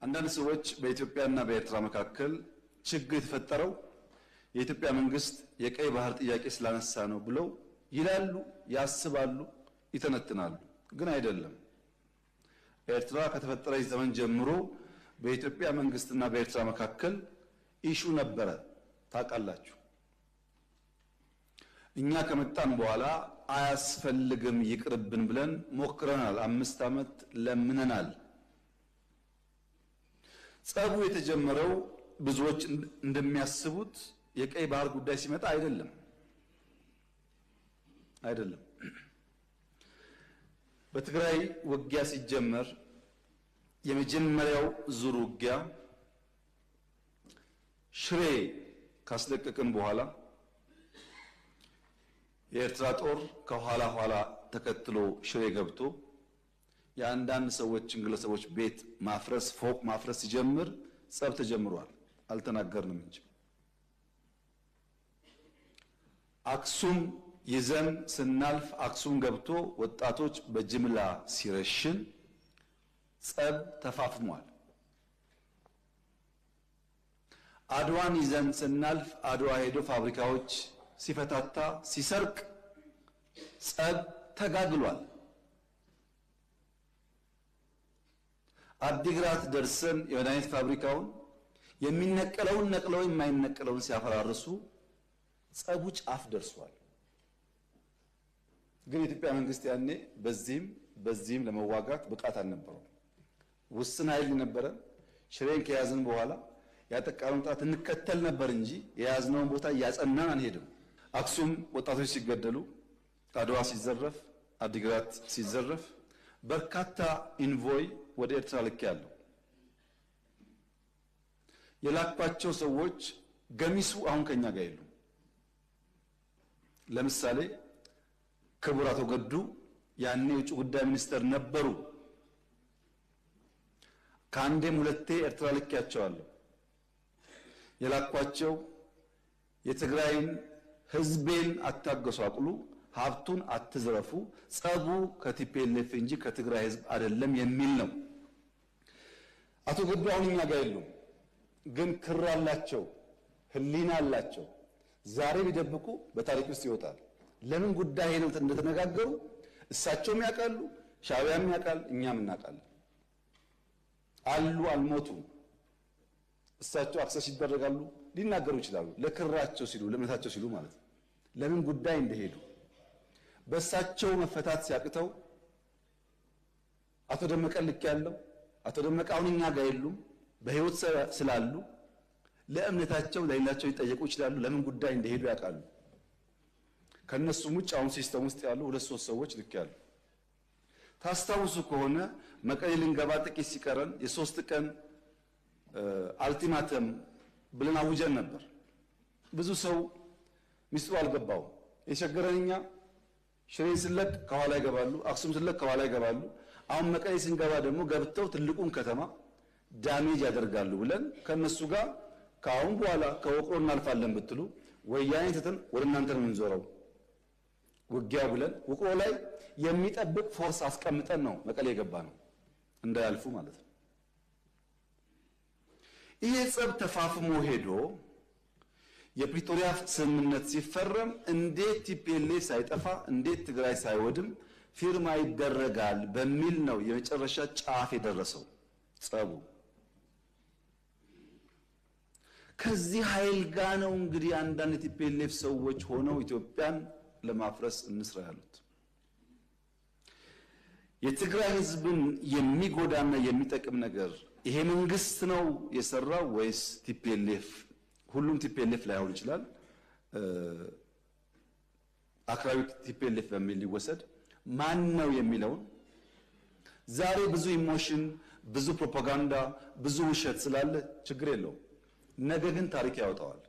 አንዳንድ ሰዎች በኢትዮጵያና በኤርትራ መካከል ችግር የተፈጠረው የኢትዮጵያ መንግስት የቀይ ባህር ጥያቄ ስላነሳ ነው ብለው ይላሉ፣ ያስባሉ፣ ይተነትናሉ። ግን አይደለም። ኤርትራ ከተፈጠረች ዘመን ጀምሮ በኢትዮጵያ መንግስትና በኤርትራ መካከል ኢሹ ነበረ፣ ታውቃላችሁ። እኛ ከመጣን በኋላ አያስፈልግም ይቅርብን ብለን ሞክረናል። 5 ዓመት ለምነናል። ጸቡ የተጀመረው ብዙዎች እንደሚያስቡት የቀይ ባህር ጉዳይ ሲመጣ አይደለም። በትግራይ ውጊያ ሲጀመር የመጀመሪያው ዙር ውጊያ ሽሬ ካስለቀቅን በኋላ የኤርትራ ጦር ከኋላ ኋላ ተከትሎ ሽሬ ገብቶ የአንዳንድ ሰዎችን ግለሰቦች ቤት ማፍረስ፣ ፎቅ ማፍረስ ሲጀምር ጸብ ተጀምሯል። አልተናገርንም እንጂ አክሱም ይዘን ስናልፍ አክሱም ገብቶ ወጣቶች በጅምላ ሲረሽን ጸብ ተፋፍሟል። አድዋን ይዘን ስናልፍ አድዋ ሄዶ ፋብሪካዎች ሲፈታታ ሲሰርቅ ጸብ ተጋግሏል። አዲግራት ደርሰን የመድኃኒት ፋብሪካውን የሚነቀለውን ነቅለው የማይነቀለውን ሲያፈራርሱ ጸቡ ጫፍ ደርሷል። ግን የኢትዮጵያ መንግስት ያኔ በዚህም ለመዋጋት ብቃት አልነበረውም። ውስን ኃይል ነበረ። ሽሬን ከያዝን በኋላ ያጠቃነውን ጣት እንከተል ነበር እንጂ የያዝነውን ቦታ እያጸናን አንሄድም። አክሱም ወጣቶች ሲገደሉ፣ አድዋ ሲዘረፍ፣ አዲግራት ሲዘረፍ በርካታ ኢንቮይ ወደ ኤርትራ ልኬያለሁ። የላኳቸው ሰዎች ገሚሱ አሁን ከኛ ጋር የሉም። ለምሳሌ ክቡር አቶ ገዱ ያኔ የውጭ ጉዳይ ሚኒስተር ነበሩ። ከአንዴም ሁለቴ ኤርትራ ልኬያቸዋለሁ። የላኳቸው የትግራይን ህዝቤን አታገሷቅሉ፣ ሀብቱን አትዝረፉ፣ ጸቡ ከቲፒኤልኤፍ እንጂ ከትግራይ ህዝብ አይደለም የሚል ነው። አቶ ገዱ አሁን እኛ ጋር የሉም። ግን ክር አላቸው፣ ህሊና አላቸው። ዛሬ ቢደብቁ በታሪክ ውስጥ ይወጣል። ለምን ጉዳይ ነው እንደተነጋገሩ እሳቸውም ያውቃሉ፣ ሻዕቢያም ያውቃል፣ እኛም እናውቃለን። አሉ፣ አልሞቱም። እሳቸው አክሰስ ይደረጋሉ፣ ሊናገሩ ይችላሉ። ለክራቸው ሲሉ፣ ለእምነታቸው ሲሉ ማለት ነው። ለምን ጉዳይ እንደሄዱ በእሳቸው መፈታት ሲያቅተው አቶ ደመቀ ልክ ያለው አቶ ደመቀ አሁን እኛ ጋር የሉም። በህይወት ስላሉ ለእምነታቸው ለሌላቸው ሊጠየቁ ይችላሉ። ለምን ጉዳይ እንደሄዱ ያውቃሉ። ከነሱም ውጭ አሁን ሲስተም ውስጥ ያሉ 2-3 ሰዎች ልክ ያሉ። ታስታውሱ ከሆነ መቀሌ ልንገባ ጥቂት ሲቀረን የ3 ቀን አልቲማተም ብለን አውጀን ነበር። ብዙ ሰው ሚስጥሩ አልገባውም። የቸገረን እኛ ሽሬን ስለቅ ከኋላ ይገባሉ፣ አክሱም ስለቅ ከኋላ ይገባሉ። አሁን መቀሌ ስንገባ ደግሞ ገብተው ትልቁን ከተማ ዳሜጅ ያደርጋሉ ብለን ከነሱ ጋር ከአሁን በኋላ ከወቅሮ እናልፋለን ብትሉ ወያኔ ትተን ወደ እናንተ ነው የምንዞረው ውጊያው ብለን ውቅሮ ላይ የሚጠብቅ ፎርስ አስቀምጠን ነው መቀሌ የገባ ነው፣ እንዳያልፉ ማለት ነው። ይሄ ጸብ ተፋፍሞ ሄዶ የፕሪቶሪያ ስምምነት ሲፈረም እንዴት ቲፒኤልኤፍ ሳይጠፋ እንዴት ትግራይ ሳይወድም ፊርማ ይደረጋል በሚል ነው የመጨረሻ ጫፍ የደረሰው ጸቡ። ከዚህ ኃይል ጋር ነው እንግዲህ አንዳንድ የቲፒኤልኤፍ ሰዎች ሆነው ኢትዮጵያን ለማፍረስ እንስራ ያሉት። የትግራይ ህዝብን የሚጎዳና የሚጠቅም ነገር ይሄ መንግስት ነው የሰራው ወይስ ቲፒኤልኤፍ? ሁሉም ቲፒኤልኤፍ ላይሆን ይችላል። አክራሪ ቲፒኤልኤፍ በሚል ሊወሰድ ማን ነው የሚለውን ዛሬ ብዙ ኢሞሽን፣ ብዙ ፕሮፓጋንዳ፣ ብዙ ውሸት ስላለ ችግር የለውም። ነገ ግን ታሪክ ያወጣዋል።